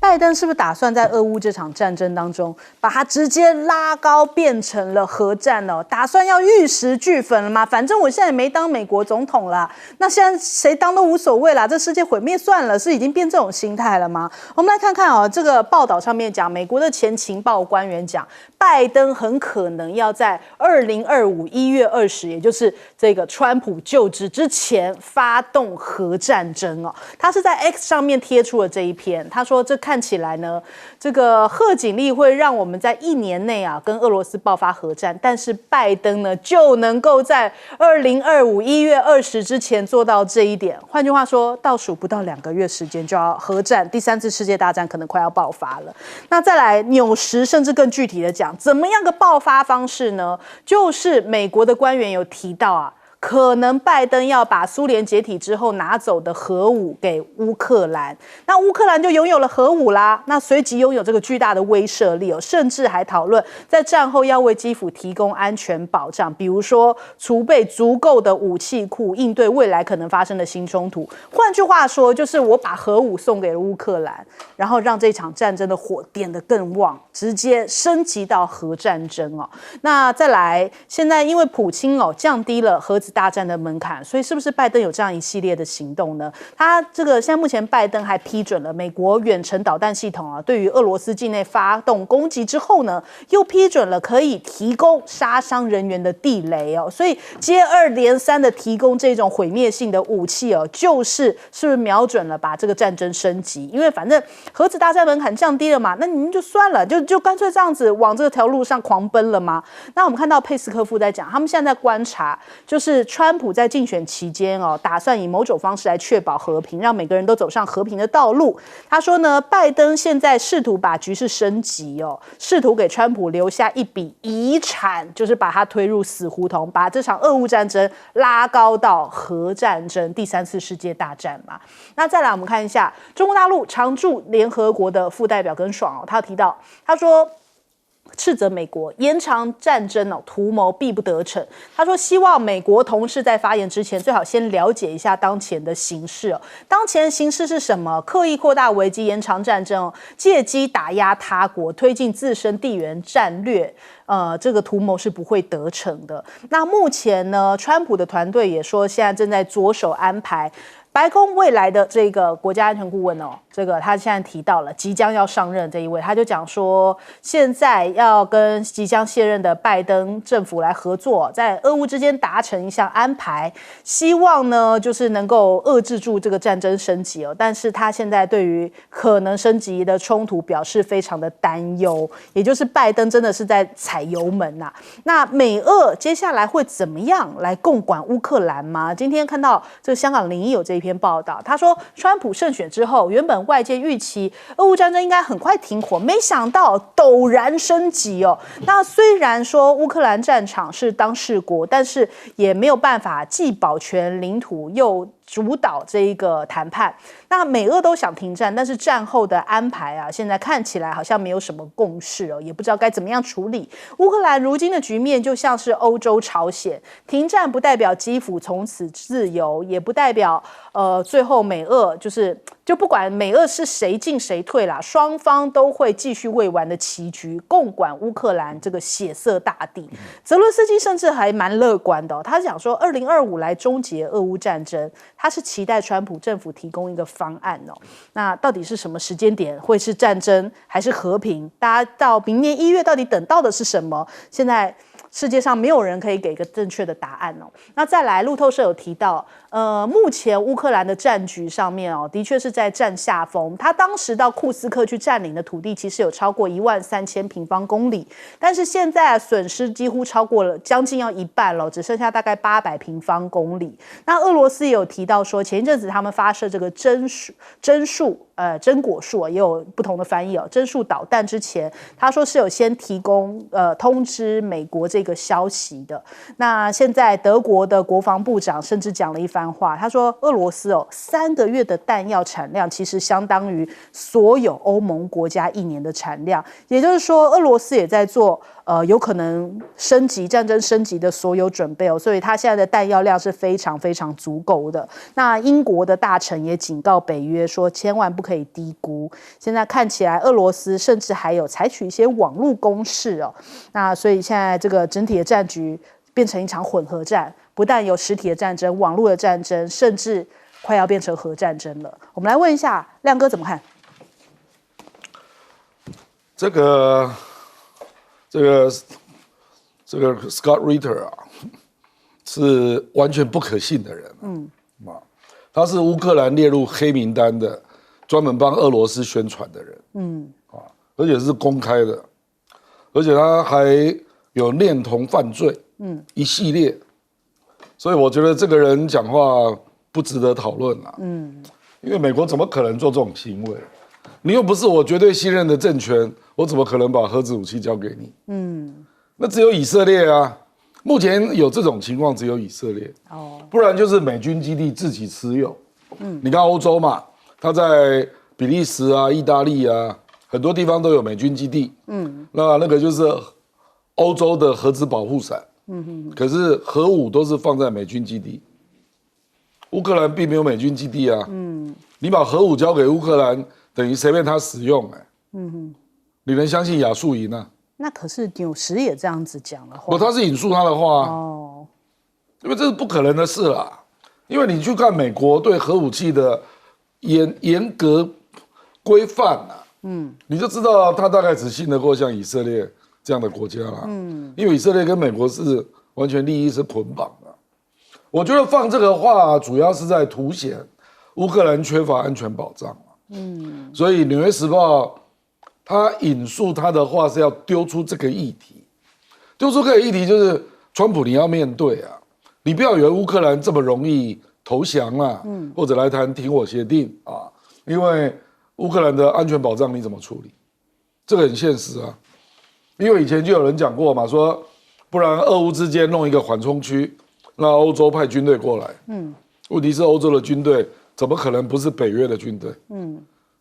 拜登是不是打算在俄乌这场战争当中，把它直接拉高变成了核战哦？打算要玉石俱焚了吗？反正我现在也没当美国总统啦，那现在谁当都无所谓啦，这世界毁灭算了，是已经变这种心态了吗？我们来看看哦，这个报道上面讲，美国的前情报官员讲，拜登很可能要在2025年1月20日，也就是这个川普就职之前发动核战争哦。他是在 X 上面贴出了这一篇，他说这看起来呢，这个贺锦丽会让我们在1年内啊跟俄罗斯爆发核战，但是拜登呢就能够在2025年1月20日之前做到这一点。换句话说，倒数不到2个月时间就要核战，第3次世界大战可能快要爆发了。那再来纽时甚至更具体的讲，怎么样个爆发方式呢？就是美国的官员有提到啊，可能拜登要把苏联解体之后拿走的核武给乌克兰，那乌克兰就拥有了核武啦，那随即拥有这个巨大的威慑力哦，甚至还讨论在战后要为基辅提供安全保障，比如说储备足够的武器库，应对未来可能发生的新冲突。换句话说，就是我把核武送给了乌克兰，然后让这场战争的火点得更旺，直接升级到核战争哦。那再来，现在因为普京哦降低了核子大战的门槛，所以是不是拜登有这样一系列的行动呢？他这个现在目前拜登还批准了美国远程导弹系统啊，对于俄罗斯境内发动攻击之后呢，又批准了可以提供杀伤人员的地雷哦，所以接二连三的提供这种毁灭性的武器哦，是不是瞄准了把这个战争升级？因为反正核子大战门槛降低了嘛，那你们就算了，就干脆这样子往这条路上狂奔了吗？那我们看到佩斯科夫在讲，他们现在在观察，就是川普在竞选期间哦，打算以某种方式来确保和平，让每个人都走上和平的道路。他说呢，拜登现在试图把局势升级哦，试图给川普留下一笔遗产，就是把他推入死胡同，把这场俄乌战争拉高到核战争、第3次世界大战嘛。那再来我们看一下中国大陆常驻联合国的副代表耿爽哦，他提到，他说，斥责美国延长战争哦，图谋必不得逞。他说，希望美国同事在发言之前，最好先了解一下当前的形势哦。当前的形势是什么？刻意扩大危机，延长战争哦，借机打压他国，推进自身地缘战略。这个图谋是不会得逞的。那目前呢，川普的团队也说，现在正在着手安排。白宫未来的这个国家安全顾问哦，这个他现在提到了即将要上任这一位，他就讲说，现在要跟即将卸任的拜登政府来合作，在俄乌之间达成一项安排，希望呢就是能够遏制住这个战争升级哦。但是他现在对于可能升级的冲突表示非常的担忧，也就是拜登真的是在踩油门啊。那美俄接下来会怎么样来共管乌克兰吗？今天看到这个香港01有这一篇报道，他说川普胜选之后，原本外界预期俄乌战争应该很快停火，没想到陡然升级哦。那虽然说乌克兰战场是当事国，但是也没有办法既保全领土又主导这一个谈判。那美俄都想停战，但是战后的安排啊，现在看起来好像没有什么共识哦，也不知道该怎么样处理。乌克兰如今的局面就像是欧洲朝鲜，停战不代表基辅从此自由，也不代表最后美俄就不管美俄是谁进谁退啦，双方都会继续未完的棋局，共管乌克兰这个血色大地。泽伦斯基甚至还蛮乐观的哦，他讲说2025来终结俄乌战争，他是期待川普政府提供一个方案哦。那到底是什么时间点？会是战争还是和平？大家到明年1月到底等到的是什么？现在世界上没有人可以给一个正确的答案哦。那再来，路透社有提到，目前乌克兰的战局上面哦，的确是在占下风。他当时到库斯克去占领的土地，其实有超过13000平方公里，但是现在损失几乎超过了将近要一半了，只剩下大概800平方公里。那俄罗斯也有提到说，前一阵子他们发射这个真果树也有不同的翻译哦，真树导弹之前，他说是有先提供通知美国这个消息的。那现在德国的国防部长甚至讲了一番话，他说俄罗斯3个月的弹药产量其实相当于所有欧盟国家1年的产量，也就是说俄罗斯也在做有可能战争升级的所有准备哦，所以他现在的弹药量是非常非常足够的。那英国的大臣也警告北约说，千万不可以低估。现在看起来，俄罗斯甚至还有采取一些网络攻势哦。那所以现在这个整体的战局变成一场混合战，不但有实体的战争、网络的战争，甚至快要变成核战争了。我们来问一下亮哥怎么看？这个 Scott Ritter 啊，是完全不可信的人。他是乌克兰列入黑名单的，专门帮俄罗斯宣传的人。而且是公开的，而且他还有恋童犯罪，一系列。所以我觉得这个人讲话不值得讨论啦。因为美国怎么可能做这种行为？你又不是我绝对信任的政权，我怎么可能把核子武器交给你？那只有以色列啊。目前有这种情况，只有以色列。不然就是美军基地自己持有。你看欧洲嘛，他在比利时啊、意大利啊，很多地方都有美军基地。那个就是欧洲的核子保护伞。可是核武都是放在美军基地。乌克兰并没有美军基地啊。你把核武交给乌克兰，等于随便他使用。你能相信亚速营啊？那可是纽时也这样子讲的话，他是引述他的话因为这是不可能的事啦。因为你去看美国对核武器的严格规范你就知道他大概只信得过像以色列这样的国家啦。因为以色列跟美国是完全利益是捆绑的。我觉得放这个话主要是在凸显乌克兰缺乏安全保障。所以《纽约时报》他引述他的话是要丢出这个议题，丢出这个议题就是川普你要面对啊，你不要以为乌克兰这么容易投降啦，或者来谈停火协定啊，因为乌克兰的安全保障你怎么处理？这个很现实啊，因为以前就有人讲过嘛，说不然俄乌之间弄一个缓冲区，让欧洲派军队过来。问题是欧洲的军队怎么可能不是北约的军队？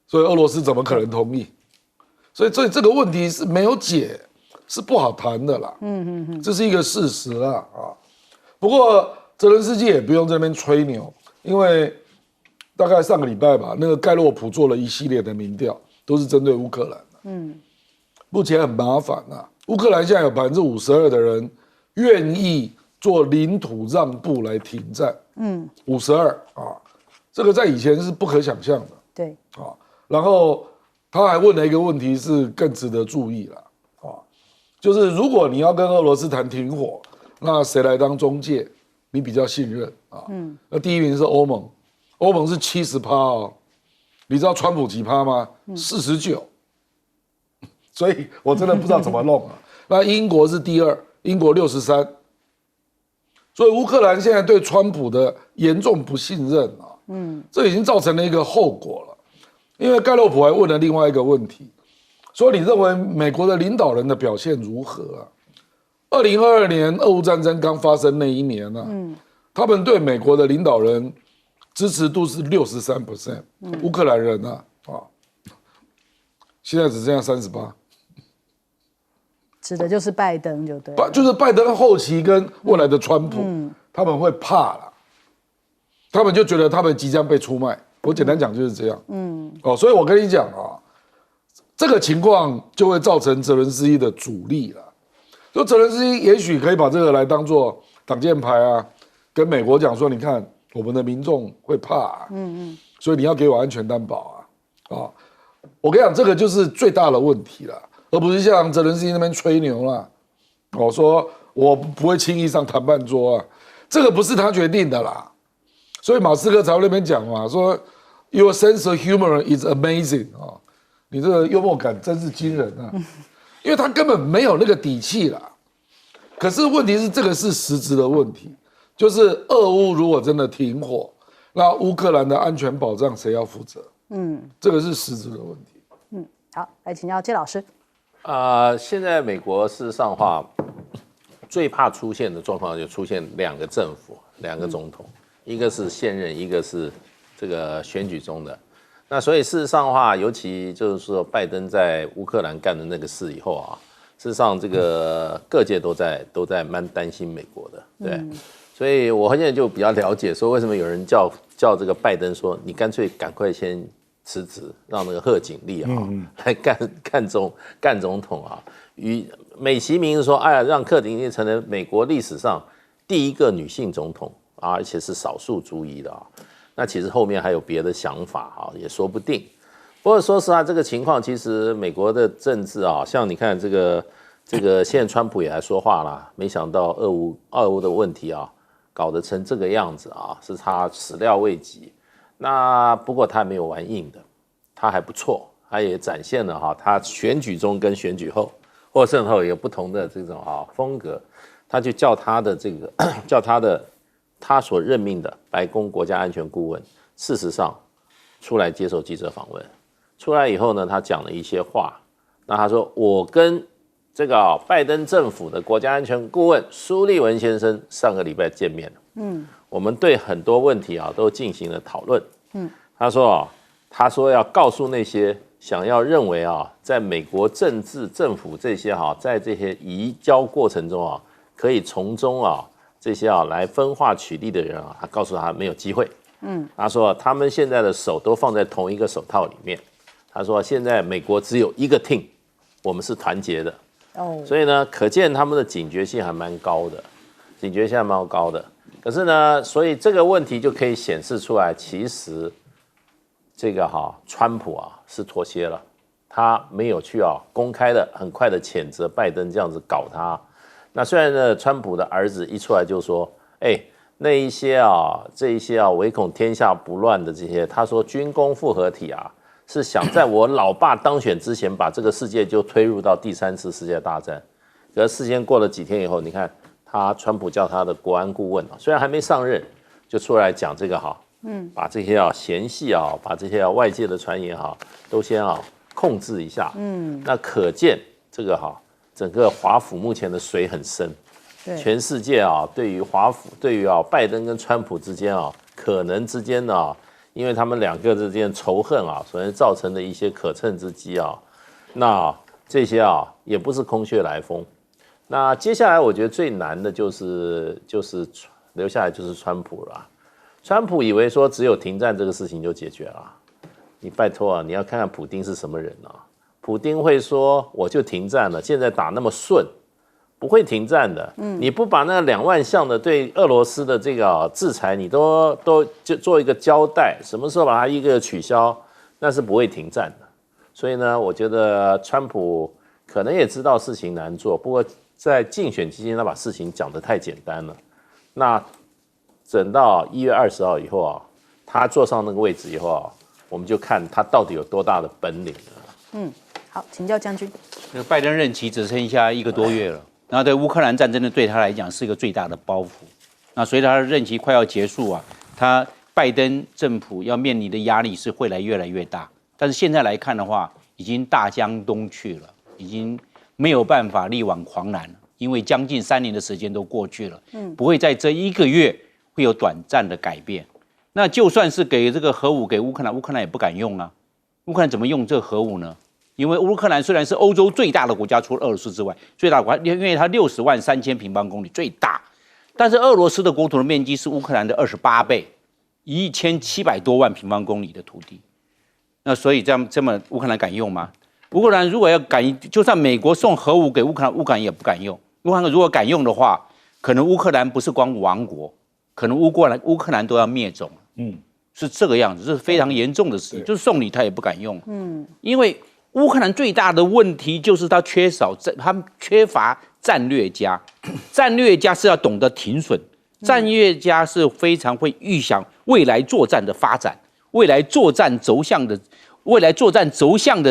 所以俄罗斯怎么可能同意？所以这个问题是没有解，是不好谈的啦。这是一个事实啦啊。不过泽连斯基也不用在那边吹牛，因为大概上个礼拜吧，那个盖洛普做了一系列的民调，都是针对乌克兰。目前很麻烦啊。乌克兰现在有52%的人愿意做领土让步来停战。52%啊，这个在以前是不可想象的。对啊，然后他还问了一个问题是更值得注意了就是如果你要跟俄罗斯谈停火，那谁来当中介？你比较信任啊？那第一名是欧盟，欧盟是70%哦，你知道川普几趴吗？49%，所以我真的不知道怎么弄啊。那英国是第2，英国63%，所以乌克兰现在对川普的严重不信任啊，这已经造成了一个后果了。因为盖洛普还问了另外一个问题，说你认为美国的领导人的表现如何啊？2022年俄乌战争刚发生那一年他们对美国的领导人支持度是63%，乌克兰人现在只剩下38%，指的就是拜登就对，就是拜登后期跟未来的川普，他们会怕了，他们就觉得他们即将被出卖。我简单讲就是这样，所以我跟你讲这个情况就会造成泽伦斯基的阻力了。就泽伦斯基也许可以把这个来当做挡箭牌啊，跟美国讲说，你看我们的民众会怕所以你要给我安全担保我跟你讲，这个就是最大的问题了，而不是像泽伦斯基那边吹牛啦，说我不会轻易上谈判桌这个不是他决定的啦。所以马斯克才会那边讲嘛，说 Your sense of humor is amazing 你这个幽默感真是惊人因为他根本没有那个底气啦。可是问题是，这个是实质的问题，就是俄乌如果真的停火，那乌克兰的安全保障谁要负责？这个是实质的问题。好，来请教谢老师。现在美国事实上话，最怕出现的状况就出现2个政府、2个总统。一个是现任，一个是这个选举中的。那所以事实上的话，尤其就是说拜登在乌克兰干的那个事以后事实上这个各界都在蛮担心美国的，对。所以我现在就比较了解，说为什么有人叫这个拜登说，你干脆赶快先辞职，让那个贺锦丽来干总统啊。美其名说，哎呀，让贺锦丽成为美国历史上第一个女性总统啊，而且是少数族裔的啊。那其实后面还有别的想法啊，也说不定。不过说实话，这个情况其实美国的政治啊，像你看这个现在川普也来说话啦，没想到俄乌的问题啊。搞得成这个样子啊，是他始料未及。那不过他没有玩硬的，他还不错，他也展现了他选举中跟选举后获胜后有不同的这种风格。他就叫他所任命的白宫国家安全顾问，事实上出来接受记者访问，出来以后呢，他讲了一些话。那他说，我跟这个拜登政府的国家安全顾问苏利文先生上个礼拜见面了，我们对很多问题都进行了讨论，他说要告诉那些想要认为在美国政治政府这些在这些移交过程中可以从中这些来分化取利的人他告诉他没有机会，他说他们现在的手都放在同一个手套里面，他说现在美国只有一个 team， 我们是团结的。所以呢，可见他们的警觉性还蛮高的，可是呢，所以这个问题就可以显示出来，其实这个川普是妥协了，他没有去公开的很快的谴责拜登这样子搞他。那虽然呢，川普的儿子一出来就说，那一些这一些唯恐天下不乱的这些，他说军工复合体是想在我老爸当选之前，把这个世界就推入到第3次世界大战。可是事先过了几天以后，你看川普叫他的国安顾问虽然还没上任，就出来讲这个把这些嫌隙把这些外界的传言都先控制一下。那可见这个整个华府目前的水很深，全世界对于华府，对于拜登跟川普之间可能之间因为他们两个之间仇恨所造成的一些可乘之机那这些也不是空穴来风。那接下来我觉得最难的就是留下来就是川普了。川普以为说只有停战这个事情就解决了，你拜托你要看看普丁是什么人普丁会说我就停战了，现在打那么顺，不会停战的。你不把那2万项的对俄罗斯的这个制裁，你都就做一个交代，什么时候把它一个取消，那是不会停战的。所以呢，我觉得川普可能也知道事情难做，不过在竞选期间他把事情讲得太简单了。那等到1月20号以后他坐上那个位置以后我们就看他到底有多大的本领了。好，请教将军。拜登任期只剩下1个多月了。然后对乌克兰战争的对他来讲是一个最大的包袱。那随着他的任期快要结束他拜登政府要面临的压力是会越来越大。但是现在来看的话，已经大江东去了，已经没有办法力挽狂澜了，因为将近3年的时间都过去了，不会在这1个月会有短暂的改变。那就算是给这个核武给乌克兰，乌克兰也不敢用啊。乌克兰怎么用这个核武呢？因为乌克兰虽然是欧洲最大的国家，除了俄罗斯之外，最大的国家，因为它60万3千平方公里最大，但是俄罗斯的国土的面积是乌克兰的28倍，1700多万平方公里的土地。那所以这么乌克兰敢用吗？乌克兰如果要敢，就算美国送核武给乌克兰，乌克兰也不敢用。乌克兰如果敢用的话，可能乌克兰不是光亡国，可能乌克兰都要灭种。是这个样子，这是非常严重的事情。就是送礼他也不敢用。因为乌克兰最大的问题就是他缺乏战略家，战略家是要懂得停损，战略家是非常会预想未来作战的发展，未来作战走向的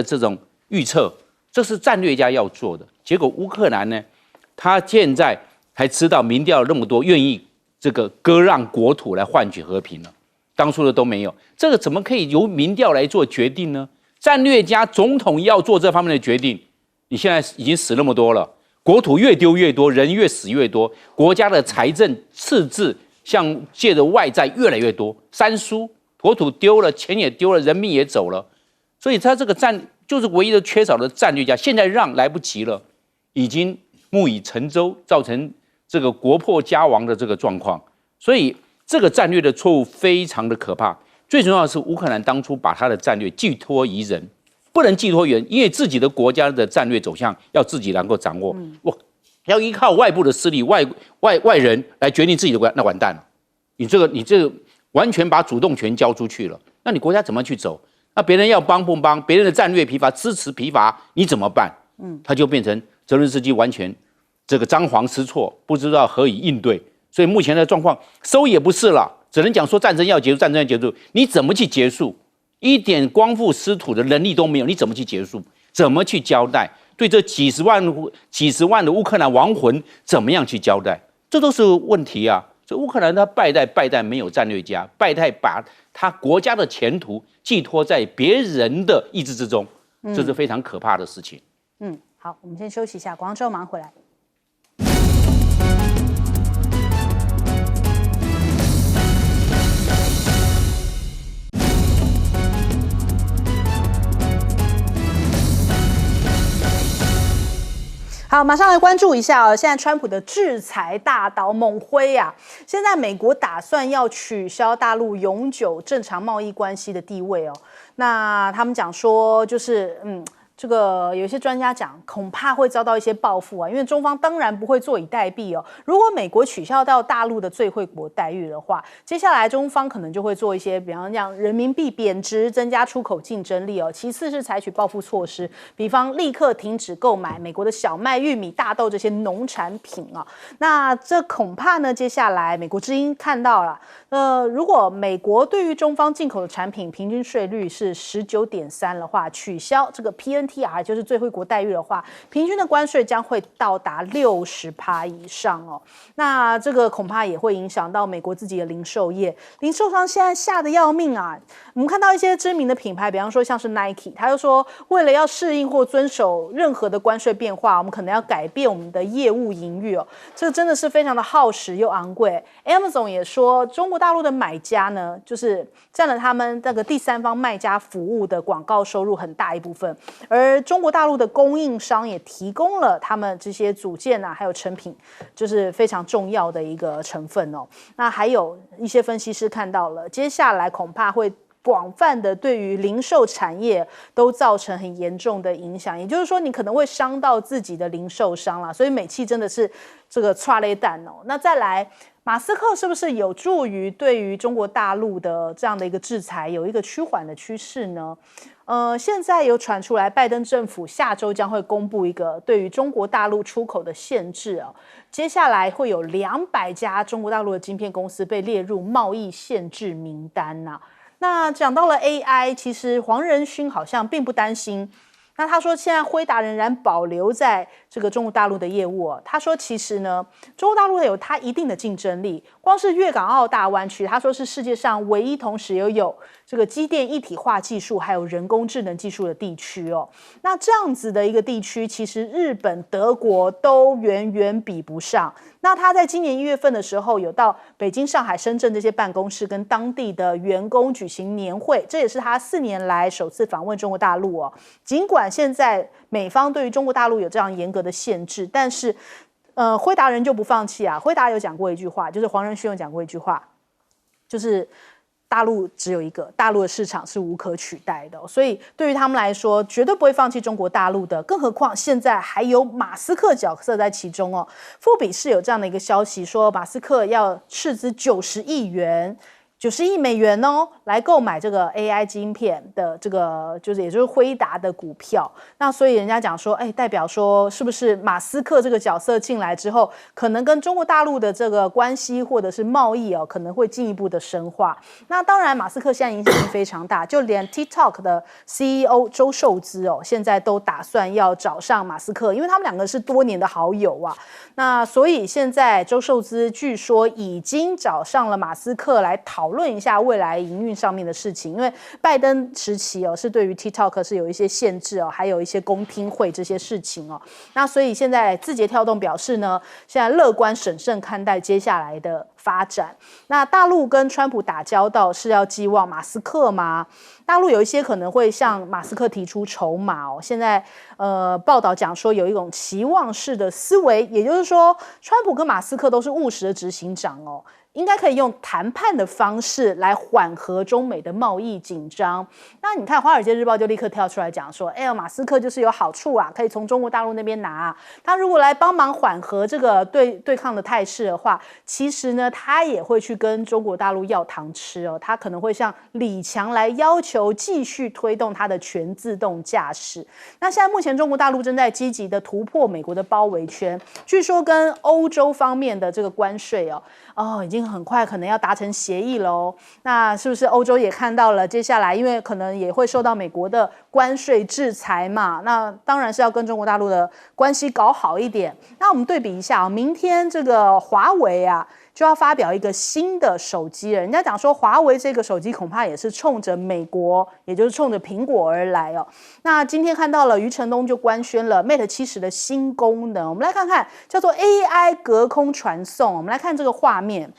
这种预测，这是战略家要做的。结果乌克兰呢，他现在还知道民调那么多，愿意这个割让国土来换取和平了，当初的都没有，这个怎么可以由民调来做决定呢？战略家总统要做这方面的决定，你现在已经死那么多了，国土越丢越多，人越死越多，国家的财政赤字像借的外债越来越多，三输，国土丢了，钱也丢了，人命也走了，所以他这个就是唯一的缺少的战略家，现在让来不及了，已经木已成舟，造成这个国破家亡的这个状况。所以这个战略的错误非常的可怕。最重要的是，乌克兰当初把他的战略寄托于人，不能寄托于人，因为自己的国家的战略走向要自己能够掌握。要依靠外部的势力、外人来决定自己的国家，那完蛋了。你这个完全把主动权交出去了，那你国家怎么去走？那别人要帮不帮？别人的战略疲乏、支持疲乏，你怎么办？他就变成泽伦斯基完全这个张皇失措，不知道何以应对。所以目前的状况收也不是了，只能讲说战争要结束，战争要结束，你怎么去结束？一点光复失土的能力都没有，你怎么去结束？怎么去交代？对这几十万的乌克兰亡魂怎么样去交代？这都是问题啊！所以乌克兰他败在没有战略家，败在把他国家的前途寄托在别人的意志之中，这是非常可怕的事情。好，我们先休息一下，广告之后马上回来。好，马上来关注一下哦。现在川普的制裁大刀猛挥啊！现在美国打算要取消大陆永久正常贸易关系的地位哦。那他们讲说，就是这个有一些专家讲，恐怕会遭到一些报复啊，因为中方当然不会坐以待毙哦。如果美国取消到大陆的最惠国待遇的话，接下来中方可能就会做一些，比方讲人民币贬值，增加出口竞争力哦。其次是采取报复措施，比方立刻停止购买美国的小麦、玉米、大豆这些农产品啊。那这恐怕呢，接下来美国之音看到了，如果美国对于中方进口的产品平均税率是19.3%的话，取消这个 PNTR 就是最惠国待遇的话，平均的关税将会到达60%以上哦。那这个恐怕也会影响到美国自己的零售业，零售商现在吓得要命啊！我们看到一些知名的品牌，比方说像是 Nike， 他就说为了要适应或遵守任何的关税变化，我们可能要改变我们的业务营运哦。这个真的是非常的耗时又昂贵。Amazon 也说，中国大陆的买家呢，就是占了他们这个第三方卖家服务的广告收入很大一部分，而中国大陆的供应商也提供了他们这些组件啊，还有成品，就是非常重要的一个成分哦。那还有一些分析师看到了，接下来恐怕会广泛的对于零售产业都造成很严重的影响，也就是说，你可能会伤到自己的零售商啦。所以美企真的是这个剉咧蛋哦。那再来，马斯克是不是有助于对于中国大陆的这样的一个制裁有一个趋缓的趋势呢？现在有传出来，拜登政府下周将会公布一个对于中国大陆出口的限制哦。接下来会有200家中国大陆的晶片公司被列入贸易限制名单呐。那讲到了 AI， 其实黄仁勋好像并不担心。那他说，现在辉达仍然保留在这个中国大陆的业务哦。他说，其实呢，中国大陆有它一定的竞争力。光是粤港澳大湾区，他说是世界上唯一同时有这个机电一体化技术还有人工智能技术的地区哦。那这样子的一个地区，其实日本、德国都远远比不上。那他在今年1月份的时候，有到北京、上海、深圳这些办公室跟当地的员工举行年会，这也是他4年来首次访问中国大陆哦。尽管现在美方对于中国大陆有这样严格的限制，但是辉达人就不放弃啊。辉达有讲过一句话，就是黄仁勋有讲过一句话，就是大陆只有一个，大陆的市场是无可取代的，所以对于他们来说，绝对不会放弃中国大陆的。更何况现在还有马斯克角色在其中哦。富比士有这样的一个消息说，马斯克要斥资90亿美元哦，来购买这个 AI 晶片的这个，也就是辉达的股票。那所以人家讲说，代表说是不是马斯克这个角色进来之后，可能跟中国大陆的这个关系或者是贸易哦，可能会进一步的深化。那当然，马斯克现在影响力非常大，就连 TikTok 的 CEO 周受资哦，现在都打算要找上马斯克，因为他们两个是多年的好友啊。那所以现在周受资据说已经找上了马斯克来讨讨论一下未来营运上面的事情，因为拜登时期是对于 TikTok 是有一些限制还有一些公听会这些事情那所以现在字节跳动表示呢，现在乐观审慎看待接下来的发展。那大陆跟川普打交道是要寄望马斯克吗？大陆有一些可能会向马斯克提出筹码现在报道讲说有一种期望式的思维，也就是说川普跟马斯克都是务实的执行长应该可以用谈判的方式来缓和中美的贸易紧张。那你看《华尔街日报》就立刻跳出来讲说，马斯克就是有好处可以从中国大陆那边拿他如果来帮忙缓和这个对抗的态势的话，其实呢他也会去跟中国大陆要糖吃他可能会向李强来要求继续推动他的全自动驾驶。那现在目前中国大陆正在积极的突破美国的包围圈，据说跟欧洲方面的这个关税已经很快可能要达成协议喽。那是不是欧洲也看到了接下来因为可能也会受到美国的关税制裁嘛，那当然是要跟中国大陆的关系搞好一点。那我们对比一下明天这个华为就要发表一个新的手机了。人家讲说华为这个手机恐怕也是冲着美国，也就是冲着苹果而来那今天看到了余承东就官宣了 Mate 70的新功能，我们来看看叫做 AI 隔空传送。我们来看这个画面，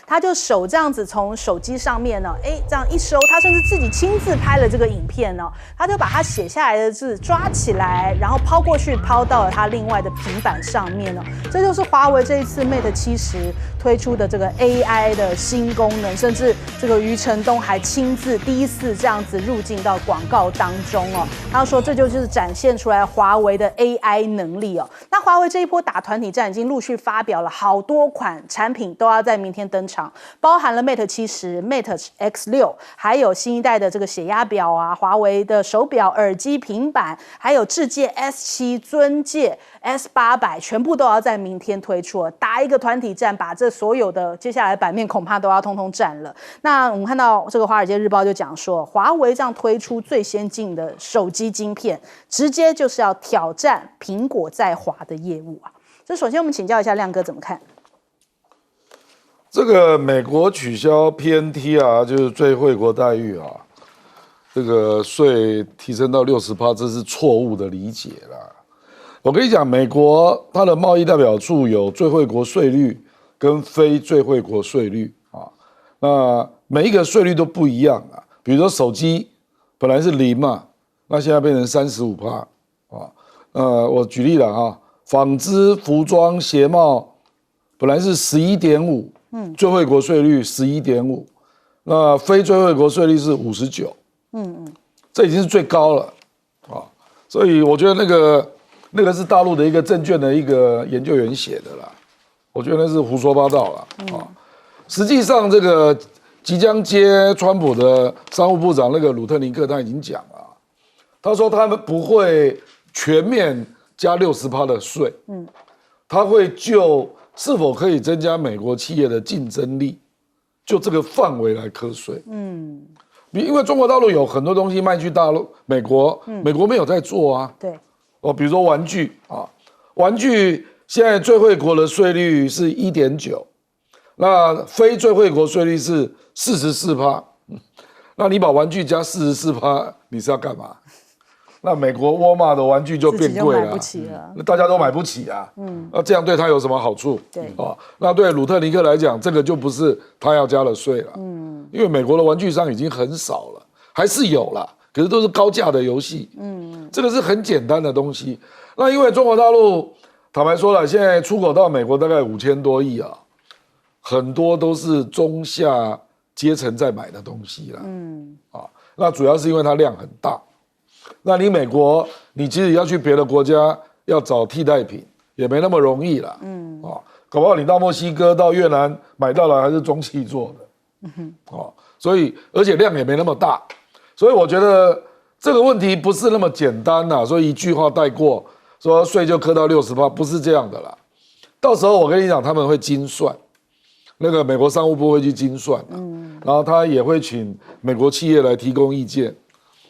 他就手这样子从手机上面这样一收，他甚至自己亲自拍了这个影片他就把他写下来的字抓起来，然后抛过去，抛到了他另外的平板上面这就是华为这一次 Mate 70推出的这个 AI 的新功能，甚至这个余承东还亲自第一次这样子入境到广告当中他说这就是展现出来华为的 AI 能力那华为这一波打团体战已经陆续发表了好多款产品，都要在明天登场，包含了 Mate 70、Mate X6， 还有新一代的这个血压表华为的手表、耳机、平板，还有智界 S7、尊界 S800， 全部都要在明天推出打一个团体战，把这所有的接下来版面恐怕都要通通占了。那我们看到这个《华尔街日报》就讲说，华为这样推出最先进的手机晶片，直接就是要挑战苹果在华的业务这首先我们请教一下亮哥怎么看？这个美国取消 PNT 就是最惠国待遇这个税提升到60%，这是错误的理解啦。我跟你讲，美国它的贸易代表处有最惠国税率跟非最惠国税率那每一个税率都不一样比如说手机本来是0嘛，那现在变成35%我举例了纺织、服装、鞋帽本来是11.5%。最惠国税率11.5%，那非最惠国税率是59%，这已经是最高了所以我觉得那个是大陆的一个证券的一个研究员写的啦，我觉得那是胡说八道啦实际上这个即将接川普的商务部长那个鲁特尼克他已经讲了，他说他们不会全面加60%的税，他会就是否可以增加美国企业的竞争力，就这个范围来课税。因为中国大陆有很多东西卖去大陆、美国，美国没有在做对。比如说玩具玩具现在最惠国的税率是1.9%，那非最惠国税率是44%。那你把玩具加44%，你是要干嘛？那美国沃尔玛的玩具就变贵了，那大家都买不起那这样对他有什么好处？对那对鲁特尼克来讲，这个就不是他要加的税了，因为美国的玩具商已经很少了，还是有啦，可是都是高价的游戏，这个是很简单的东西。那因为中国大陆坦白说了，现在出口到美国大概5000多亿很多都是中下阶层在买的东西啦，那主要是因为它量很大。那你美国，你其实要去别的国家要找替代品，也没那么容易啦。搞不好你到墨西哥、到越南买到了还是中企做的。所以而且量也没那么大，所以我觉得这个问题不是那么简单所以一句话带过，说税就课到60%，不是这样的啦。到时候我跟你讲，他们会精算，那个美国商务部会去精算然后他也会请美国企业来提供意见。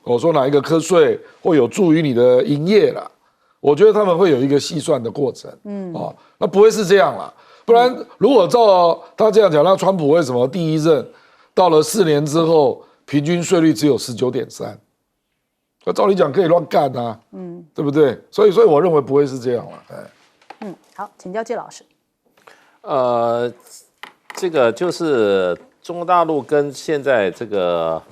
我说哪一个课税会有助于你的营业啦？我觉得他们会有一个细算的过程，那不会是这样啦。不然如果照他这样讲，那川普为什么第一任到了4年之后，平均税率只有19.3%。那照理讲可以乱干啊，对不对？所以我认为不会是这样了。好，请教介老师。这个就是中国大陆跟现在这个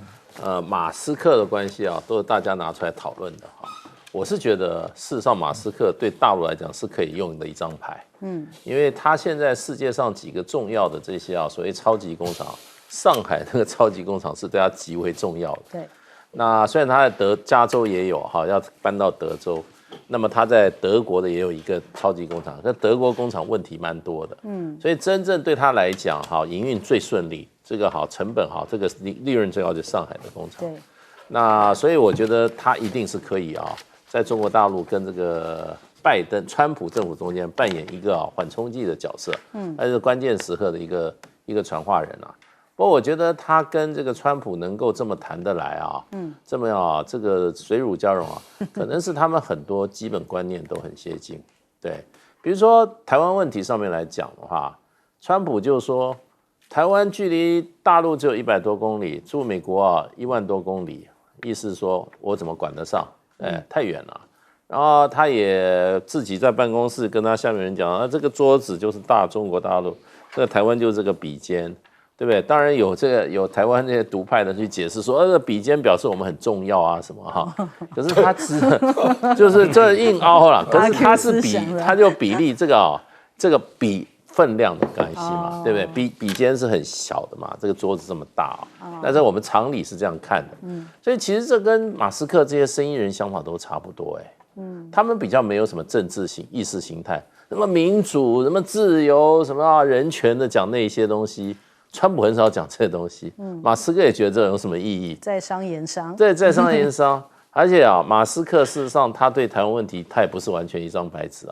马斯克的关系啊，都是大家拿出来讨论的哈。我是觉得，事实上马斯克对大陆来讲是可以用的一张牌，因为他现在世界上几个重要的这些所谓超级工厂，上海那个超级工厂是对他极为重要的。对。那虽然他在加州也有要搬到德州，那么他在德国的也有一个超级工厂，但德国工厂问题蛮多的，所以真正对他来讲营运最顺利，这个成本这个利润最高就是上海的工厂。对。那所以我觉得他一定是可以在中国大陆跟这个川普政府中间扮演一个缓冲剂的角色，他是关键时刻的一个传话人啊。不过我觉得他跟这个川普能够这么谈得来这么这个水乳交融可能是他们很多基本观念都很接近。对，比如说台湾问题上面来讲的话，川普就说台湾距离大陆只有100多公里，住美国1万多公里，意思是说我怎么管得上？太远了。然后他也自己在办公室跟他下面人讲这个桌子就是中国大陆，这个台湾就是这个笔尖，对不对？当然有台湾那些独派的去解释说，这个笔尖表示我们很重要什么可是他就是这硬凹了，可是他是他就比例这个比分量的关系嘛，对不对？笔尖是很小的嘛，这个桌子这么大但是我们常理是这样看的，所以其实这跟马斯克这些生意人想法都差不多他们比较没有什么政治意识形态，什么民主、什么自由、什么人权的讲那些东西，川普很少讲这些东西，马斯克也觉得这有什么意义？在商言商，对，在商言商，而且马斯克事实上他对台湾问题他也不是完全一张白纸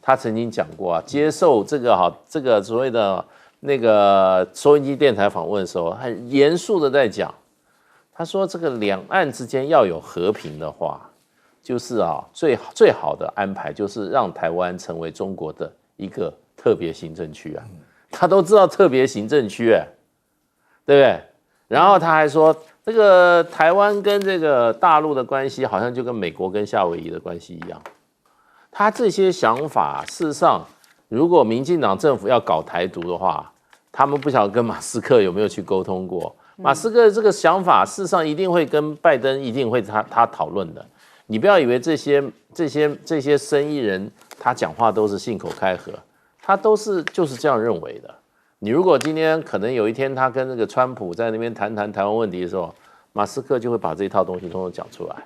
他曾经讲过接受这个所谓的那个收音机电台访问的时候，很严肃的在讲，他说这个两岸之间要有和平的话，就是最好的安排就是让台湾成为中国的一个特别行政区他都知道特别行政区对不对？然后他还说这个台湾跟这个大陆的关系好像就跟美国跟夏威夷的关系一样。他这些想法，事实上，如果民进党政府要搞台独的话，他们不晓得跟马斯克有没有去沟通过。马斯克这个想法，事实上一定会跟拜登一定会他讨论的。你不要以为这些生意人他讲话都是信口开河，他就是这样认为的。你如果今天可能有一天他跟那个川普在那边谈台湾问题的时候，马斯克就会把这一套东西统统讲出来。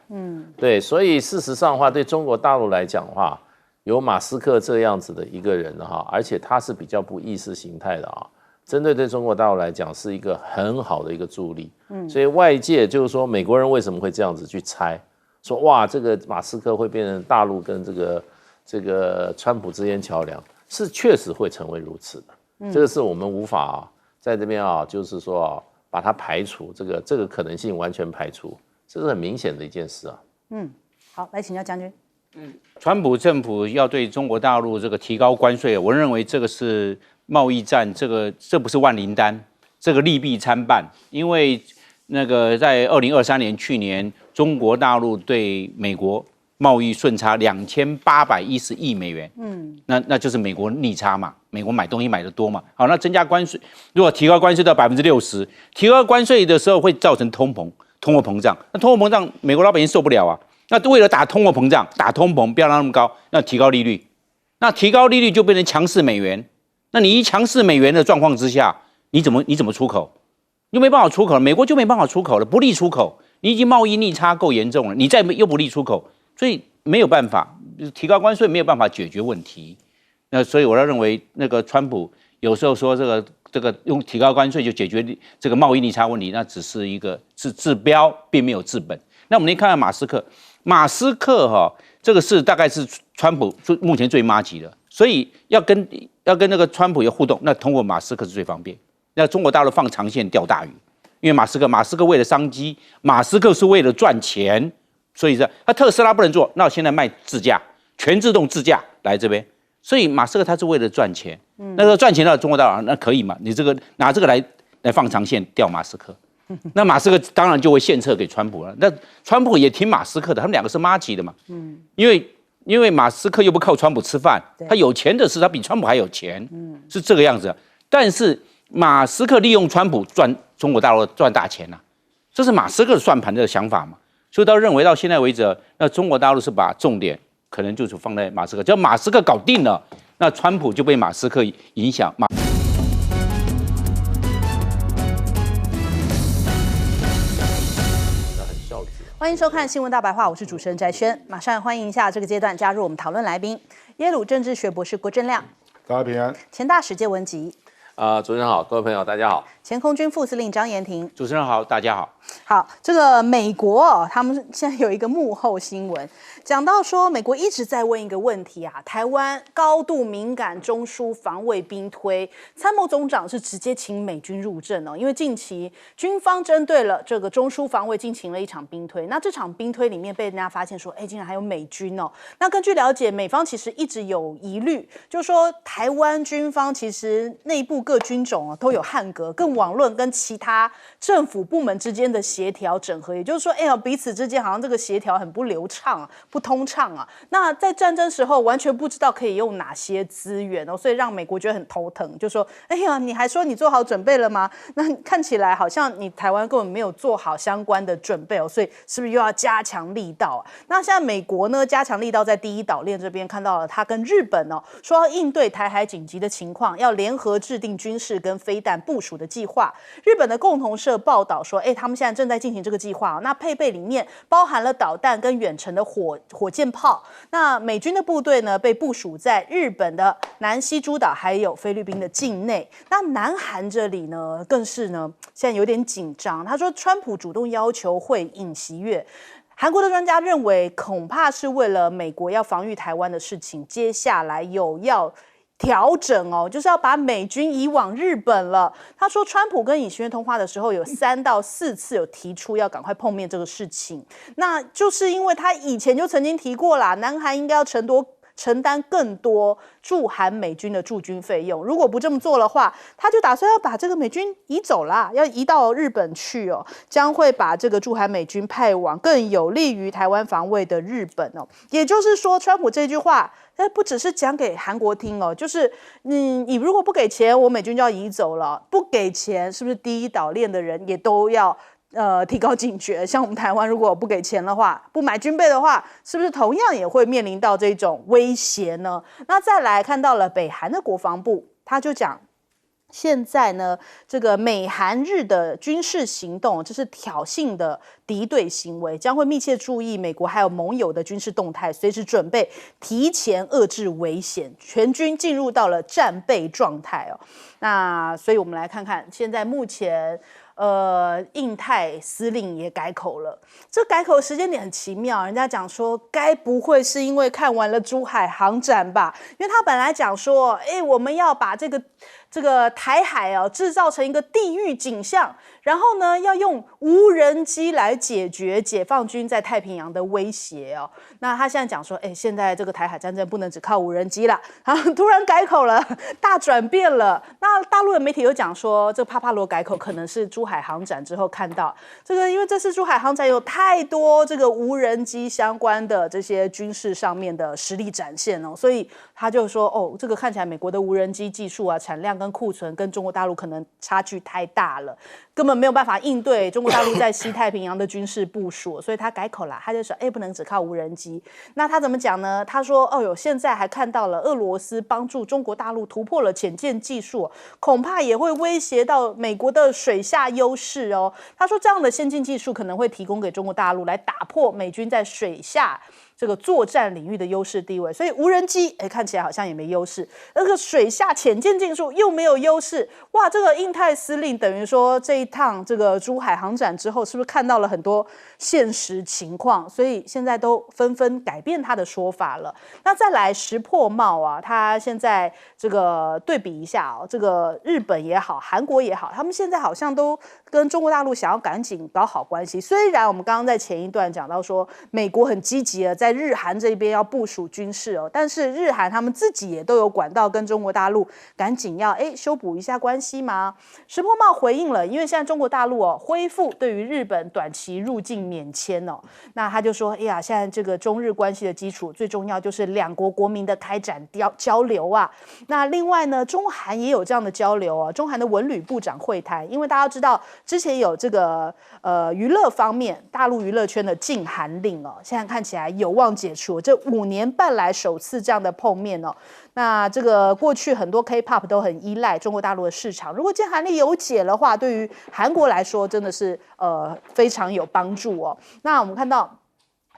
对，所以事实上的话，对中国大陆来讲的话，有马斯克这样子的一个人而且他是比较不意识形态的针对中国大陆来讲是一个很好的一个助力。所以外界就是说，美国人为什么会这样子去猜，说哇，这个马斯克会变成大陆跟这个川普之间桥梁，是确实会成为如此的。这个是我们无法在这边就是说把它排除，这个可能性完全排除，这是很明显的一件事好，来请教将军。川普政府要对中国大陆这个提高关税，我认为这个是贸易战，这不是万灵丹，这个利弊参半。因为那个在2023年去年，中国大陆对美国贸易顺差2810亿美元，那就是美国逆差嘛，美国买东西买得多嘛。好，那增加关税，如果提高关税到60%，提高关税的时候会造成通货膨胀，那通货膨胀美国老百姓受不了那为了打通货膨胀，打通膨不要让那么高，那提高利率，那提高利率就变成强势美元。那你一强势美元的状况之下，你怎么出口？你就没办法出口了，美国就没办法出口了，不利出口。你已经贸易逆差够严重了，你再又不利出口，所以没有办法提高关税，没有办法解决问题。那所以我要认为，那个川普有时候说这个用提高关税就解决这个贸易逆差问题，那只是一个治标，并没有治本。那我们来看看马斯克这个是大概是川普目前最麻吉的，所以要跟那个川普有互动，那通过马斯克是最方便。那中国大陆放长线钓大鱼，因为马斯克为了商机，马斯克是为了赚钱，所以他特斯拉不能做，那我现在卖自驾，全自动自驾来这边，所以马斯克他是为了赚钱，那个赚钱到中国大陆那可以嘛？你这个拿这个来来放长线钓马斯克。那马斯克当然就会献策给川普了。那川普也挺马斯克的，他们两个是麻吉的嘛。因为马斯克又不靠川普吃饭，他有钱的是，他比川普还有钱，是这个样子。但是马斯克利用川普赚中国大陆赚大钱啊，这是马斯克的算盘的想法嘛。所以他认为到现在为止，那中国大陆是把重点可能就是放在马斯克，只要马斯克搞定了，那川普就被马斯克影响。欢迎收看《新闻大白话》，我是主持人翟轩，马上欢迎一下这个阶段加入我们讨论来宾，耶鲁政治学博士郭正亮，大家平安。前大使谢文吉，主持人好，各位朋友大家好。前空军副司令张延廷，主持人好，大家好。好，这个美国他们现在有一个幕后新闻，讲到说美国一直在问一个问题啊，台湾高度敏感中枢防卫兵推，参谋总长是直接请美军入阵哦，因为近期军方针对了这个中枢防卫进行了一场兵推，那这场兵推里面被人家发现说，哎，竟然还有美军哦。那根据了解，美方其实一直有疑虑，就是说台湾军方其实内部各军种哦都有汉格，更网论跟其他政府部门之间的协调整合，也就是说，哎呀，彼此之间好像这个协调很不流畅啊，不通畅啊。那在战争时候完全不知道可以用哪些资源哦，所以让美国觉得很头疼，就说，哎呀，你还说你做好准备了吗？那看起来好像你台湾根本没有做好相关的准备哦，所以是不是又要加强力道啊？那现在美国呢，加强力道在第一岛链这边看到了，他跟日本哦说要应对台海紧急的情况，要联合制定军事跟飞弹部署的计划。日本的共同社报道说，他们现在正在进行这个计划，那配备里面包含了导弹跟远程的火箭炮。那美军的部队呢，被部署在日本的南西诸岛还有菲律宾的境内。那南韩这里呢，更是呢现在有点紧张。他说，川普主动要求会尹锡悦。韩国的专家认为，恐怕是为了美国要防御台湾的事情，接下来有要调整哦，就是要把美军移往日本了。他说，川普跟尹锡悦通话的时候，有3到4次有提出要赶快碰面这个事情。那就是因为他以前就曾经提过啦，南韩应该要承担更多驻韩美军的驻军费用，如果不这么做的话，他就打算要把这个美军移走啦，要移到日本去哦，将会把这个驻韩美军派往更有利于台湾防卫的日本哦。也就是说，川普这句话，不只是讲给韩国听哦，就是你如果不给钱，我美军就要移走了，不给钱，是不是第一岛链的人也都要提高警觉？像我们台湾如果不给钱的话，不买军备的话，是不是同样也会面临到这种威胁呢？那再来看到了北韩的国防部，他就讲，现在呢，这个美韩日的军事行动，这是挑衅的敌对行为，将会密切注意美国还有盟友的军事动态，随时准备提前遏制危险，全军进入到了战备状态哦。那所以我们来看看，现在目前印太司令也改口了，这改口的时间点很奇妙，人家讲说，该不会是因为看完了珠海航展吧？因为他本来讲说，我们要把这个台海制造成一个地狱景象，然后呢，要用无人机来解决解放军在太平洋的威胁哦。那他现在讲说，现在这个台海战争不能只靠无人机啦，然后突然改口了，大转变了。那大陆的媒体有讲说，这个帕帕罗改口可能是珠海航展之后看到这个，因为这次珠海航展有太多这个无人机相关的这些军事上面的实力展现哦，所以他就说，这个看起来美国的无人机技术啊，产量跟库存跟中国大陆可能差距太大了，根本没有办法应对中国大陆在西太平洋的军事部署，所以他改口了，他就说，不能只靠无人机。那他怎么讲呢？他说，现在还看到了俄罗斯帮助中国大陆突破了潜舰技术，恐怕也会威胁到美国的水下优势哦。他说，这样的先进技术可能会提供给中国大陆来打破美军在水下这个作战领域的优势地位，所以无人机看起来好像也没优势，那个水下潜舰技术又没有优势，哇！这个印太司令等于说这一趟这个珠海航展之后，是不是看到了很多现实情况？所以现在都纷纷改变他的说法了。那再来石破茂啊，他现在这个对比一下这个日本也好，韩国也好，他们现在好像都跟中国大陆想要赶紧搞好关系。虽然我们刚刚在前一段讲到说，美国很积极的在日韩这边要部署军事哦，但是日韩他们自己也都有管道跟中国大陆赶紧要修补一下关系吗？石破茂回应了，因为现在中国大陆恢复对于日本短期入境免签哦，那他就说，哎呀，现在这个中日关系的基础最重要就是两国国民的开展交流啊。那另外呢，中韩也有这样的交流哦，中韩的文旅部长会谈，因为大家知道之前有这个娱乐方面大陆娱乐圈的禁韩令哦，现在看起来有望解除，这5年半来首次这样的碰面哦。那这个过去很多 K-pop 都很依赖中国大陆的市场，如果禁韩令有解的话，对于韩国来说真的是非常有帮助哦。那我们看到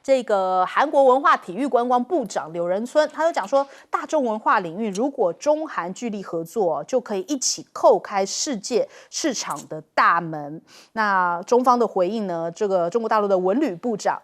这个韩国文化体育观光部长柳仁村，他就讲说，大众文化领域如果中韩聚力合作，就可以一起叩开世界市场的大门。那中方的回应呢，这个中国大陆的文旅部长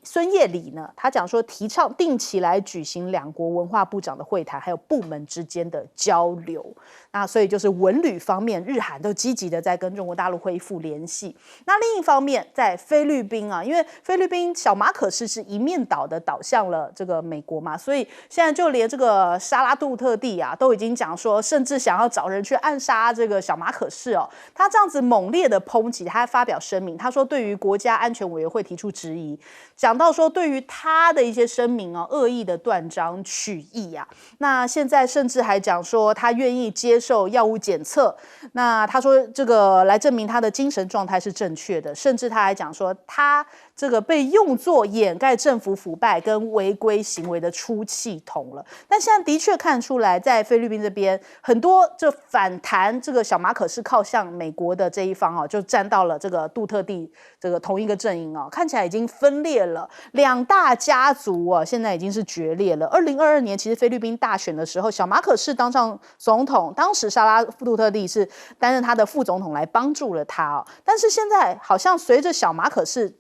孙业礼呢，他讲说提倡定期来举行两国文化部长的会谈，还有部门之间的交流。那所以就是文旅方面，日韩都积极的在跟中国大陆恢复联系。那另一方面，在菲律宾啊，因为菲律宾小马可仕是一面倒的倒向了这个美国嘛，所以现在就连这个沙拉杜特地啊，都已经讲说，甚至想要找人去暗杀这个小马可仕哦。他这样子猛烈的抨击，他还发表声明，他说对于国家安全委员会提出质疑，讲到说对于他的一些声明啊，恶意的断章取义啊。那现在甚至还讲说他愿意接受药物检测，那他说这个来证明他的精神状态是正确的，甚至他还讲说他这个被用作掩盖政府腐败跟违规行为的出气筒了。但现在的确看出来，在菲律宾这边很多就反弹这个小马可仕靠向美国的这一方啊，就站到了这个杜特地这个同一个阵营啊，看起来已经分裂了，两大家族啊，现在已经是决裂了。2022年其实菲律宾大选的时候，小马可仕当上总统，当时沙拉杜特地是担任他的副总统来帮助了他哦。但是现在好像随着小马可仕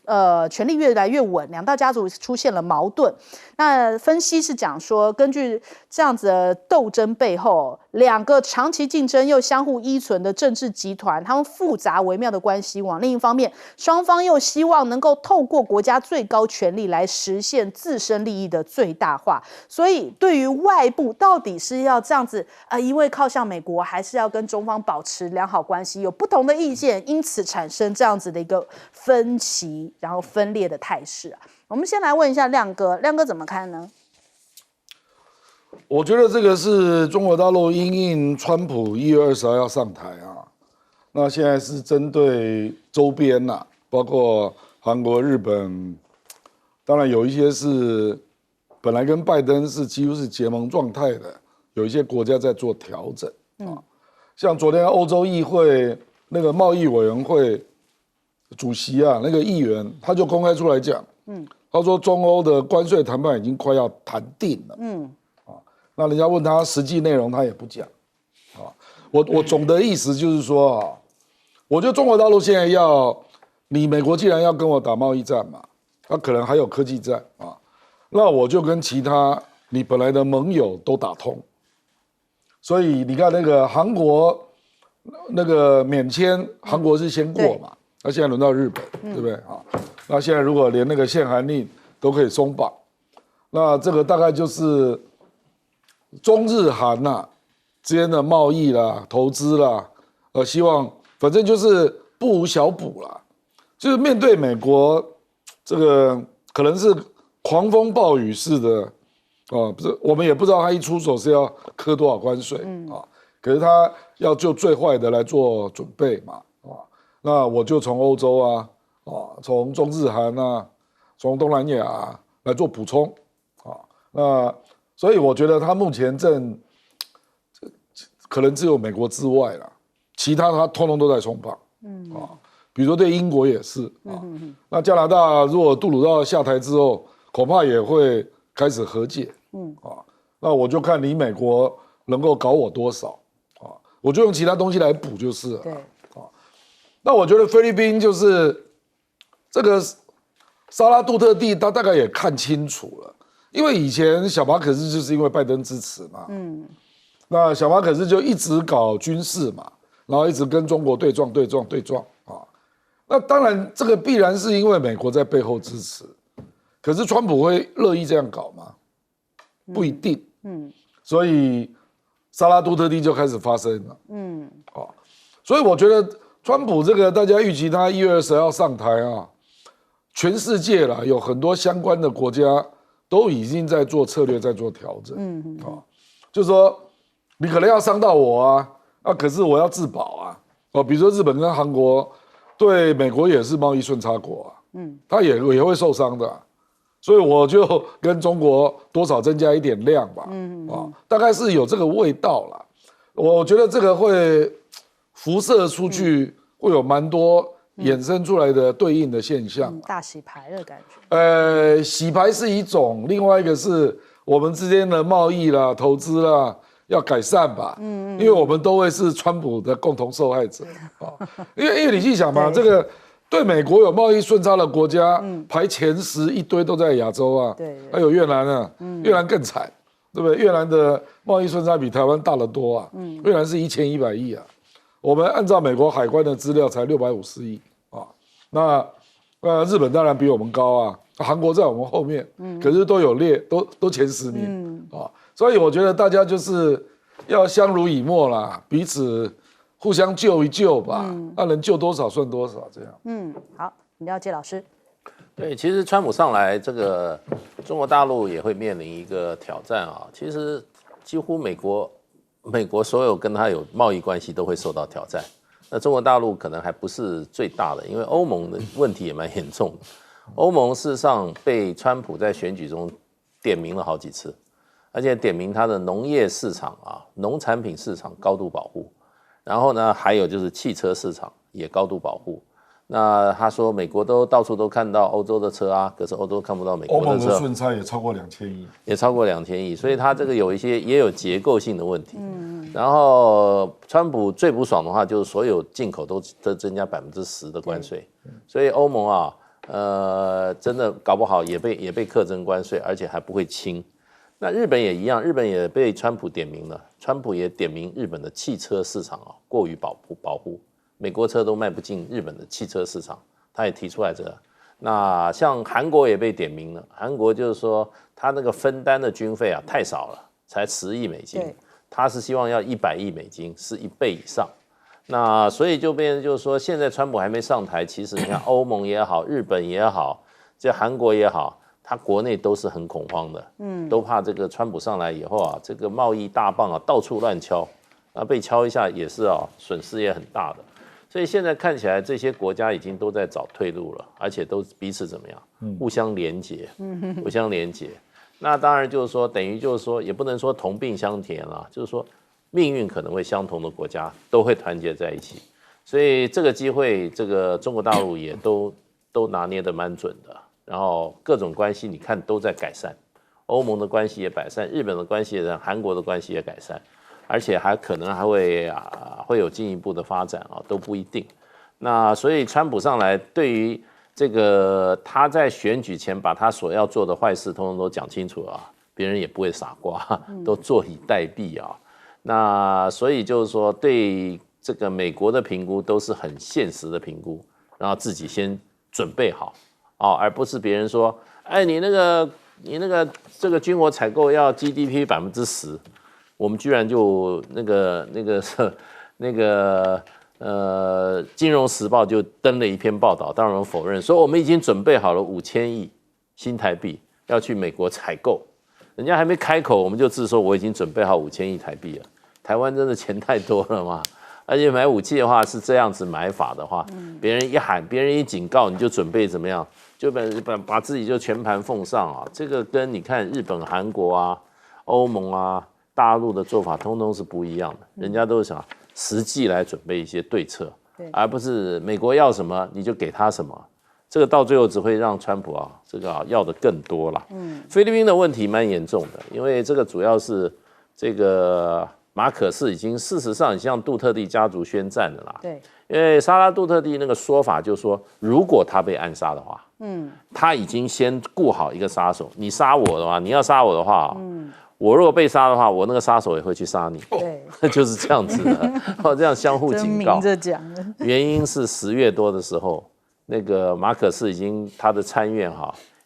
权力越来越稳，两大家族出现了矛盾。那分析是讲说，根据这样子的斗争背后，两个长期竞争又相互依存的政治集团，他们复杂微妙的关系网。另一方面，双方又希望能够透过国家最高权力来实现自身利益的最大化。所以，对于外部到底是要这样子因为靠向美国，还是要跟中方保持良好关系，有不同的意见，因此产生这样子的一个分歧，然后分裂的态势啊。我们先来问一下亮哥，亮哥怎么看呢？我觉得这个是中国大陆因应川普1月20号要上台啊，那现在是针对周边呐，包括韩国、日本，当然有一些是本来跟拜登是几乎是结盟状态的，有一些国家在做调整啊。像昨天欧洲议会那个贸易委员会主席啊，那个议员他就公开出来讲，他说中欧的关税谈判已经快要谈定了，那人家问他实际内容，他也不讲，我总的意思就是说啊，我觉得中国大陆现在你美国既然要跟我打贸易战嘛，那可能还有科技战啊，那我就跟其他你本来的盟友都打通，所以你看那个韩国那个免签，韩国是先过嘛，那现在轮到日本，对不对啊？那现在如果连那个限韩令都可以松绑，那这个大概就是中日韩之间的贸易啦、投资啦，希望反正就是不无小补啦。就是面对美国这个可能是狂风暴雨式的，不是我们也不知道他一出手是要课多少关税可是他要就最坏的来做准备嘛那我就从欧洲从中日韩从东南亚来做补充那所以我觉得他目前可能只有美国之外啦，其他他通通都在松绑比如说对英国也是那加拿大如果杜鲁道下台之后，恐怕也会开始和解那我就看你美国能够搞我多少我就用其他东西来补就是了。对那我觉得菲律宾就是这个沙拉杜特地，他大概也看清楚了，因为以前小马可仕就是因为拜登支持嘛，那小马可仕就一直搞军事嘛，然后一直跟中国对撞那当然这个必然是因为美国在背后支持，可可是川普会乐意这样搞吗？不一定。所以沙拉杜特地就开始发生了。所以我觉得川普这个大家预期他1月20号上台啊，全世界啦有很多相关的国家都已经在做策略，在做调整。就是说你可能要伤到我啊，可是我要自保啊。比如说日本跟韩国对美国也是贸易顺差国他也会受伤的。所以我就跟中国多少增加一点量吧，大概是有这个味道啦。我觉得这个会辐射出去，会有蛮多衍生出来的对应的现象。大洗牌的感觉。洗牌是一种，另外一个是我们之间的贸易啦、投资啦要改善吧。因为我们都会是川普的共同受害者因为你去想嘛，这个。对美国有贸易顺差的国家，排前10一堆都在亚洲啊，还有越南啊，越南更惨，对不对？越南的贸易顺差比台湾大得多啊，越南是1100亿啊，我们按照美国海关的资料才650亿啊，那日本当然比我们高啊，韩国在我们后面，可是都有列，都前10名啊，所以我觉得大家就是要相濡以沫啦，彼此。互相救一救吧，那能救多少算多少，这样。好，了解老师。对，其实川普上来，这个中国大陆也会面临一个挑战啊。其实几乎美国所有跟他有贸易关系都会受到挑战。那中国大陆可能还不是最大的，因为欧盟的问题也蛮严重的。欧盟事实上被川普在选举中点名了好几次，而且点名他的农业市场农产品市场高度保护。然后呢，还有就是汽车市场也高度保护。那他说美国到处都看到欧洲的车可是欧洲看不到美国的车。欧盟的顺差也超过2000亿，也超过2000亿，所以他这个有一些也有结构性的问题。然后川普最不爽的话就是所有进口都增加10%的关税，所以欧盟真的搞不好也被课征关税，而且还不会轻。那日本也一样，日本也被川普点名了。川普也点名日本的汽车市场过于保护，美国车都卖不进日本的汽车市场，他也提出来这个。那像韩国也被点名了，韩国就是说他那个分担的军费太少了，才10亿美金，他是希望要100亿美金，是1倍以上。那所以就变成就是说，现在川普还没上台，其实你看欧盟也好，日本也好，这韩国也好。他国内都是很恐慌的，都怕这个川普上来以后这个贸易大棒到处乱敲，被敲一下也是损失也很大的，所以现在看起来这些国家已经都在找退路了，而且都彼此怎么样，互相连结，互相连结。那当然就是说，等于就是说，也不能说同病相怜啦，就是说命运可能会相同的国家都会团结在一起，所以这个机会，这个中国大陆也都拿捏得蛮准的。然后各种关系你看都在改善，欧盟的关系也改善，日本的关系也改善，韩国的关系也改善，而且还可能还会有进一步的发展都不一定。那所以川普上来，对于这个他在选举前把他所要做的坏事通通都讲清楚别人也不会傻瓜，都坐以待毙那所以就是说，对这个美国的评估都是很现实的评估，然后自己先准备好。而不是别人说，你那个这个军火采购要 GDP 10%，我们居然就那个金融时报就登了一篇报道，当然否认，说我们已经准备好了5000亿新台币要去美国采购，人家还没开口，我们就自说我已经准备好5000亿台币了。台湾真的钱太多了吗？而且买武器的话是这样子买法的话，别人一喊，别人一警告，你就准备怎么样？就把自己就全盘奉上这个跟你看日本、韩国欧盟大陆的做法，通通是不一样的。人家都是想实际来准备一些对策，而不是美国要什么你就给他什么。这个到最后只会让川普这个要的更多了。菲律宾的问题蛮严重的，因为这个主要是这个马可仕已经事实上已经向杜特地家族宣战了啦。对，因为沙拉杜特地那个说法就是说，如果他被暗杀的话，他已经先雇好一个杀手。你杀我的话，你要杀我的话，我如果被杀的话，我那个杀手也会去杀你。对，就是这样子的，这样相互警告。明着讲的。原因是10月多的时候，那个马可仕已经他的参院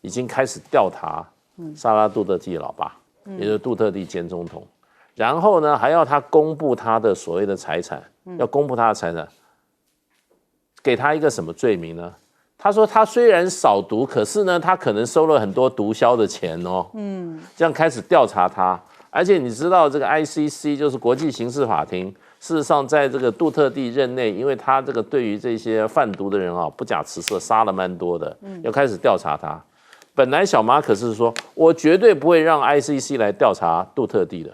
已经开始调查萨拉杜特地老爸，也就是杜特地前总统，然后呢还要他公布他的所谓的财产，要公布他的财产，给他一个什么罪名呢？他说他虽然少毒，可是呢他可能收了很多毒枭的钱哦，这样开始调查他，而且你知道这个 ICC 就是国际刑事法庭。事实上，在这个杜特地任内，因为他这个对于这些贩毒的人啊不假辞色，杀了蛮多的，要开始调查他。本来小马可是说，我绝对不会让 ICC 来调查杜特地的。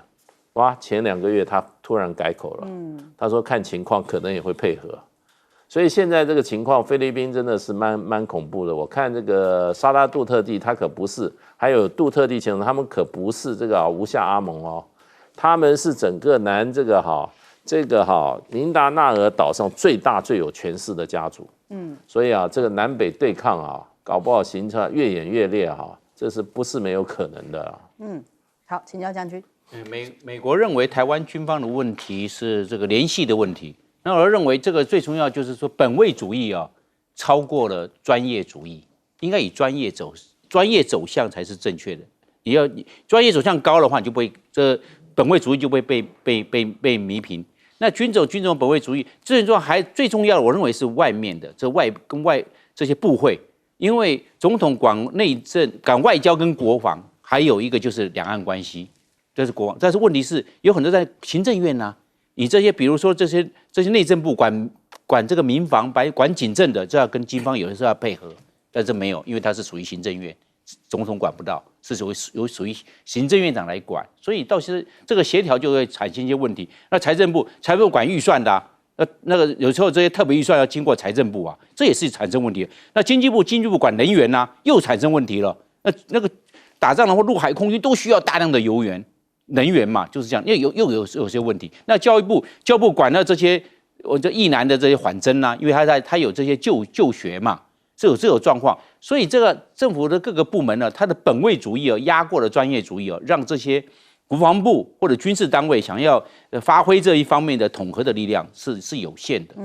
哇，前2个月他突然改口了，他说看情况可能也会配合。所以现在这个情况，菲律宾真的是蛮恐怖的。我看这个沙拉杜特地，他可不是，还有杜特地前总统，他们可不是这个无下阿蒙哦，他们是整个南明达纳尔岛上最大最有权势的家族，所以啊，这个南北对抗啊，搞不好形成越演越烈哈，这是不是没有可能的？好，请教将军。美国认为台湾军方的问题是这个联系的问题，那我认为这个最重要就是说本位主义啊，超过了专业主义，应该以专业走向才是正确的。你要专业走向高的话，你就不会本位主义就会被弭平。那军种本位主义，最重要的，我认为是外面的这些部会，因为总统管内政、管外交跟国防，还有一个就是两岸关系，这是国防。但是问题是有很多在行政院啊，你这些比如说这些内政部管这个民防、管警政的，这要跟军方有的时候要配合，但是没有，因为它是属于行政院。总统管不到，是属于行政院长来管，所以到时这个协调就会产生一些问题。那财政部管预算的、那个有时候这些特别预算要经过财政部啊，这也是产生问题。那经济部管能源啊，又产生问题了。那个打仗的话，陆海空军都需要大量的能源嘛，就是这样，又有些问题。那教育部管了这些役男的这些缓征啊，因为他有这些就学嘛。这有状况，所以这个政府的各个部门呢，它的本位主义压过了专业主义让这些国防部或者军事单位想要发挥这一方面的统合的力量是有限的。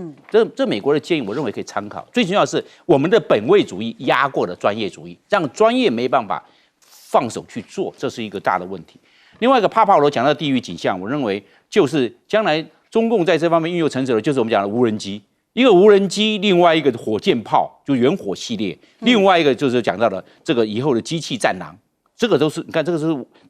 这美国的建议，我认为可以参考。最重要的是我们的本位主义压过了专业主义，让专业没办法放手去做，这是一个大的问题。另外一个帕帕罗讲到地域景象，我认为就是将来中共在这方面运用成熟的，就是我们讲的无人机。一个无人机，另外一个火箭炮，就远火系列，另外一个就是讲到了这个以后的机器战狼，这个都是你看，这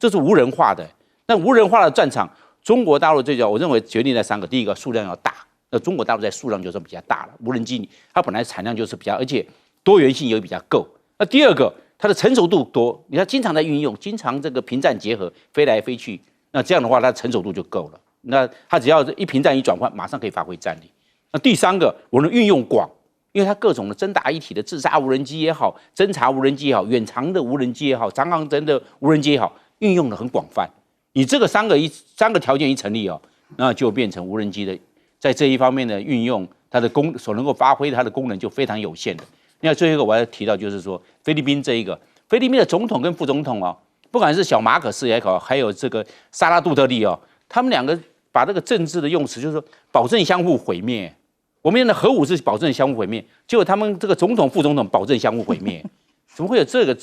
是无人化的。那无人化的战场，中国大陆最主要，我认为决定在3个，第一个数量要大，那中国大陆在数量就是比较大了，无人机它本来产量就是比较，而且多元性也比较够。那第二个，它的成熟度多，你看经常在运用，经常这个平战结合，飞来飞去，那这样的话，它成熟度就够了。那它只要一平战一转换，马上可以发挥战力。那第3个，我能运用广，因为它各种的真打一体的自杀无人机也好，侦察无人机也好，远长的无人机也好，长航程的无人机也好，运用的很广泛。你这个三个条件一成立那就变成无人机的在这一方面的运用，它的所能够发挥它的功能就非常有限的。那最后一个我要提到就是说，菲律宾的总统跟副总统不管是小马可斯也好，还有这个萨拉杜特利他们2个把这个政治的用词就是说保证相互毁灭。我们的核武是保证相互毁灭，结果他们这个总统、副总统保证相互毁灭，怎么会有这个？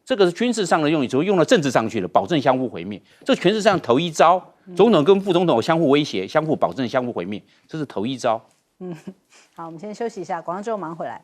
这个是军事上的用语，怎么用到政治上去了？保证相互毁灭，这权势上头一招，总统跟副总统相互威胁、相互保证、相互毁灭，这是头一招。好，我们先休息一下，广告之后马上回来。